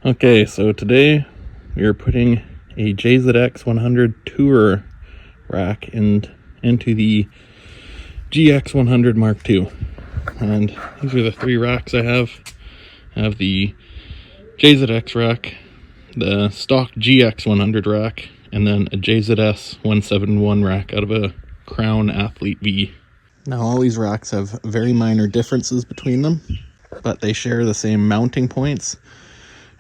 Okay, so today we are putting a JZX100 Tour rack into the GX100 Mark II. And these are the three racks I have. I have the JZX rack, the stock GX100 rack, and then a JZS171 rack out of a Crown Athlete V. Now all these racks have very minor differences between them, but they share the same mounting points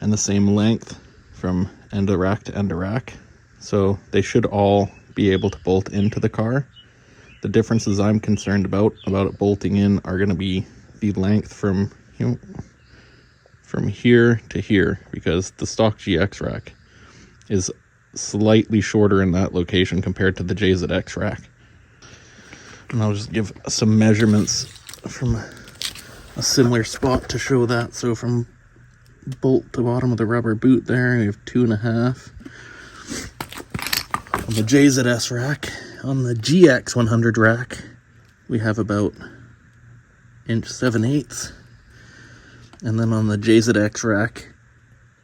and the same length from end of rack to end of rack. So they should all be able to bolt into the car. The differences I'm concerned about it bolting in are going to be the length from here to here, because the stock GX rack is slightly shorter in that location compared to the JZX rack. And I'll just give some measurements from a similar spot to show that. So from bolt to bottom of the rubber boot there, we have 2.5. On the JZS rack, on the GX100 rack, we have about 1.7 inch. And then on the JZX rack,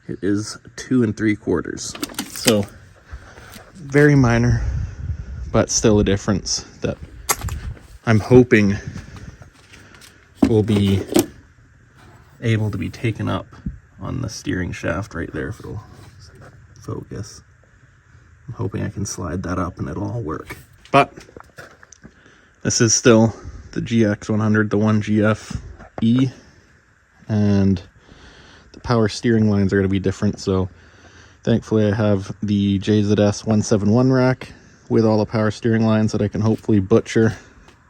it is 2.75. So very minor, but still a difference that I'm hoping will be able to be taken up on the steering shaft right there, if it'll focus. I'm hoping I can slide that up and it'll all work. But this is still the GX100, the 1GFE, and the power steering lines are going to be different. So thankfully I have the JZS171 rack with all the power steering lines that I can hopefully butcher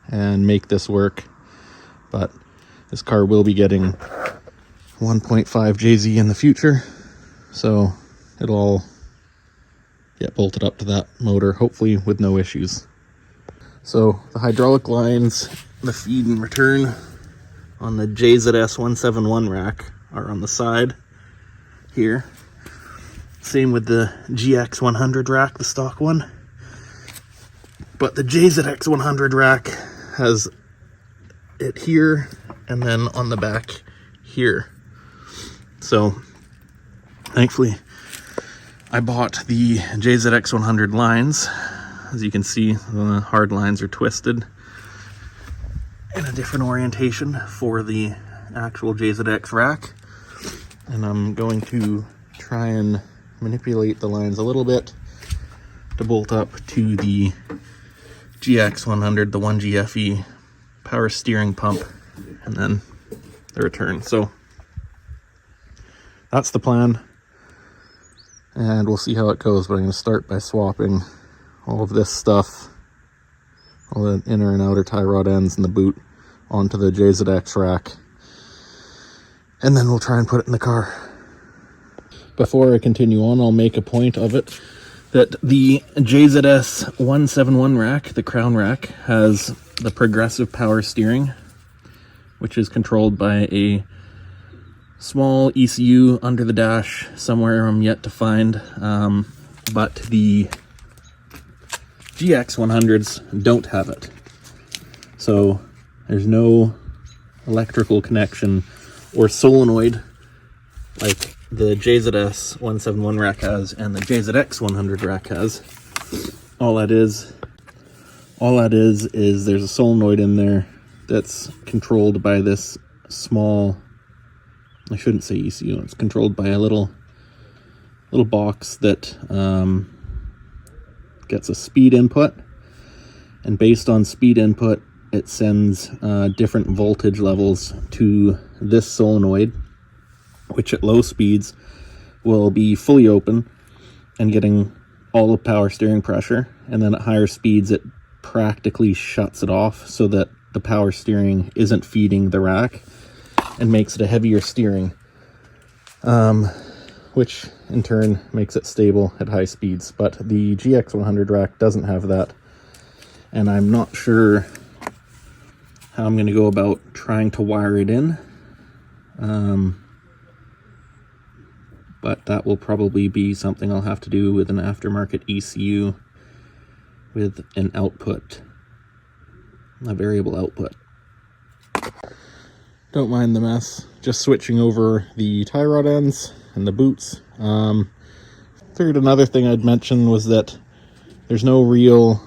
and make this work. But this car will be getting 1.5 JZ in the future, so it'll all get bolted up to that motor, hopefully with no issues. So the hydraulic lines, the feed and return on the JZS171 rack are on the side here. Same with the GX100 rack, the stock one. But the JZX100 rack has it here and then on the back here. So thankfully I bought the JZX100 lines. As you can see, the hard lines are twisted in a different orientation for the actual JZX rack. And I'm going to try and manipulate the lines a little bit to bolt up to the GX100, the 1GFE power steering pump, and then the return. So that's the plan, and we'll see how it goes. But I'm going to start by swapping all of this stuff, all the inner and outer tie rod ends and the boot, onto the JZX rack, and then we'll try and put it in the car. Before I continue on, I'll make a point of it that the JZS171 rack, the crown rack, has the progressive power steering, which is controlled by a small ECU under the dash somewhere I'm yet to find. But the GX100s don't have it. So there's no electrical connection or solenoid like the JZS171 rack has and the JZX100 rack has. All that is there's a solenoid in there that's controlled by this small, I shouldn't say ECU, it's controlled by a little box that gets a speed input, and based on speed input it sends different voltage levels to this solenoid, which at low speeds will be fully open and getting all the power steering pressure, and then at higher speeds it practically shuts it off so that the power steering isn't feeding the rack and makes it a heavier steering, which in turn makes it stable at high speeds. But the GX100 rack doesn't have that, and I'm not sure how I'm going to go about trying to wire it in. But that will probably be something I'll have to do with an aftermarket ECU with an output, a variable output. Don't mind the mess. Just switching over the tie rod ends and the boots. Figured another thing I'd mention was that there's no real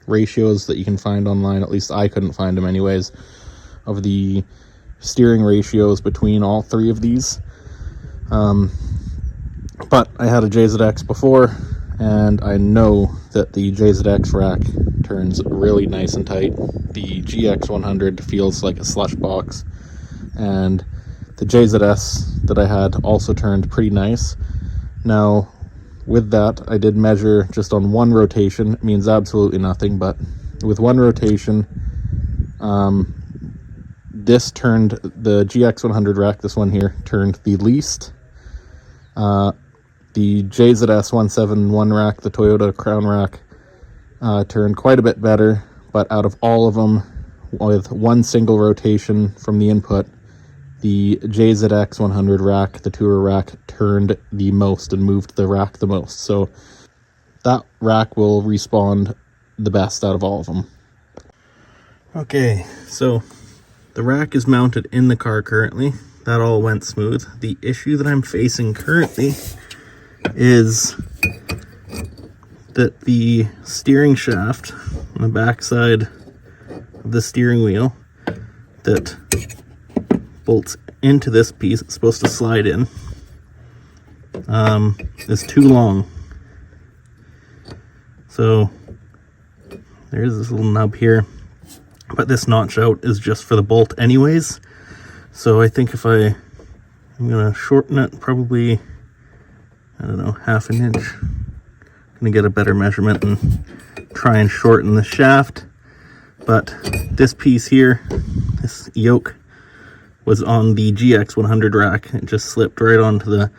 ratios that you can find online, at least I couldn't find them anyways, of the steering ratios between all three of these. But I had a JZX before, and I know that the JZX rack turns really nice and tight. The GX100 feels like a slush box, and the JZS that I had also turned pretty nice. Now, with that, I did measure just on one rotation. It means absolutely nothing, but with one rotation, this turned, the GX100 rack, this one here, turned the least. The JZS171 rack, the Toyota Crown rack, turned quite a bit better, but out of all of them, with one single rotation from the input, the JZX100 rack, the Tourer rack, turned the most and moved the rack the most. So that rack will respond the best out of all of them. Okay, so the rack is mounted in the car currently. That all went smooth. The issue that I'm facing currently is that the steering shaft on the back side of the steering wheel that bolts into this piece, it's supposed to slide in, is too long. So there's this little nub here, but this notch out is just for the bolt anyways. So I think if I'm gonna shorten it probably, I don't know, half an inch. I'm gonna get a better measurement and try and shorten the shaft. But this piece here, this yoke, was on the GX100 rack. It just slipped right onto the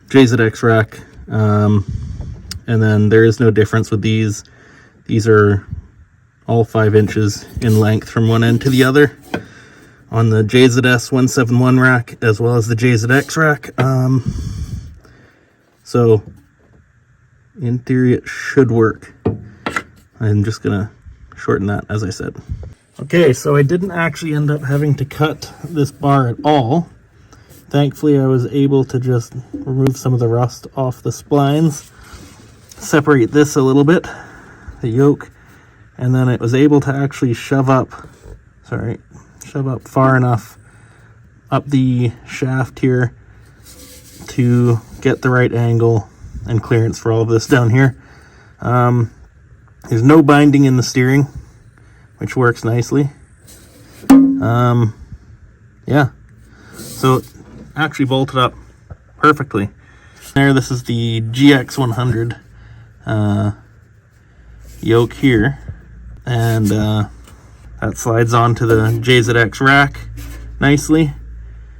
JZX rack. And then there is no difference with these. These are all 5 inches in length from one end to the other on the JZS171 rack as well as the JZX rack. So in theory it should work. I'm just gonna shorten that, as I said. Okay, so I didn't actually end up having to cut this bar at all. Thankfully I was able to just remove some of the rust off the splines, separate this a little bit, the yoke, and then it was able to actually shove up far enough up the shaft here to get the right angle and clearance for all of this down here. There's no binding in the steering, which works nicely. Yeah, so it actually bolted up perfectly. There, this is the GX100 yoke here, and that slides onto the JZX rack nicely,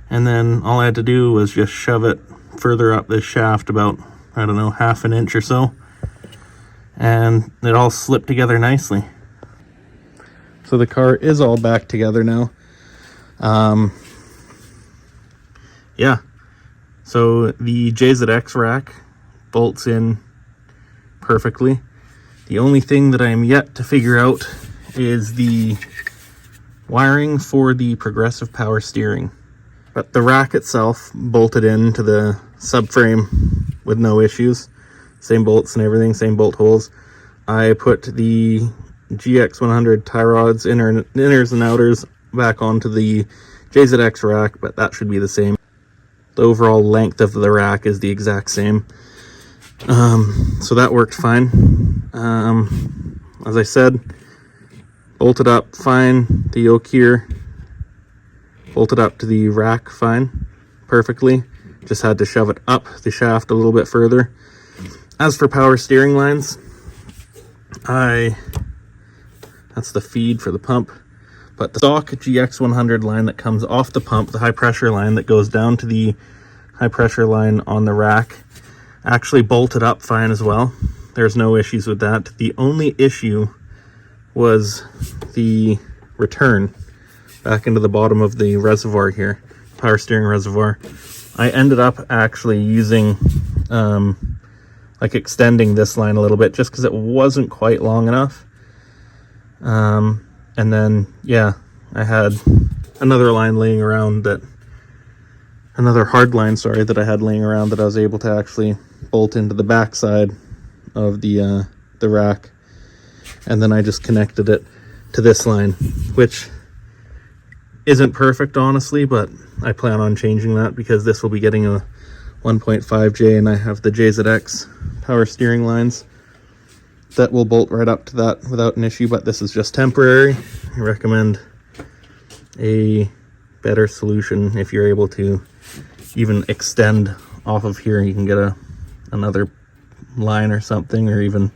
and then all I had to do was just shove it further up this shaft about, I don't know, half an inch or so, and it all slipped together nicely. So the car is all back together now. Yeah, so the JZX rack bolts in perfectly. The only thing that I am yet to figure out is the wiring for the progressive power steering. But the rack itself bolted into the subframe with no issues. Same bolts and everything, same bolt holes. I put the GX100 tie rods, inners and outers, back onto the JZX rack, but that should be the same. The overall length of the rack is the exact same. So that worked fine. As I said, bolted up fine. The yoke here bolted up to the rack fine, perfectly. Just had to shove it up the shaft a little bit further. As for power steering lines, that's the feed for the pump, but the stock GX100 line that comes off the pump, the high pressure line that goes down to the high pressure line on the rack, actually bolted up fine as well. There's no issues with that. The only issue was the return back into the bottom of the reservoir here, power steering reservoir. I ended up actually using like extending this line a little bit just because it wasn't quite long enough. And then, yeah, I had another line laying around that another hard line, sorry, that I had laying around that I was able to actually bolt into the back side of the rack, and then I just connected it to this line, which isn't perfect honestly, but I plan on changing that because this will be getting a 1.5J, and I have the JZX power steering lines that will bolt right up to that without an issue, but this is just temporary. I recommend a better solution. If you're able to even extend off of here, you can get another line or something, or even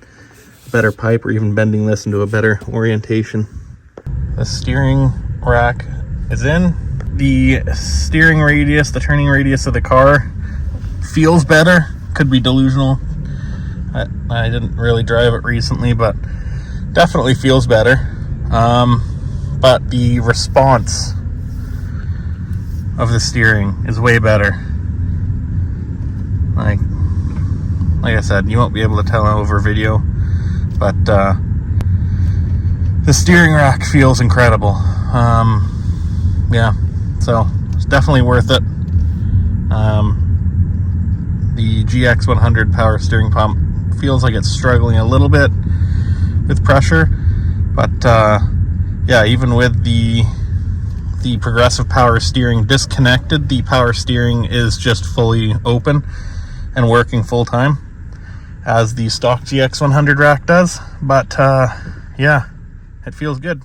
a better pipe, or even bending this into a better orientation. The steering rack is in. The steering radius, the turning radius of the car feels better. Could be delusional. I didn't really drive it recently, but definitely feels better. But the response of the steering is way better. Like I said, you won't be able to tell over video, but the steering rack feels incredible. Yeah, so it's definitely worth it. The GX100 power steering pump feels like it's struggling a little bit with pressure, but yeah, even with the progressive power steering disconnected, the power steering is just fully open and working full time, as the stock GX100 rack does. But yeah, it feels good.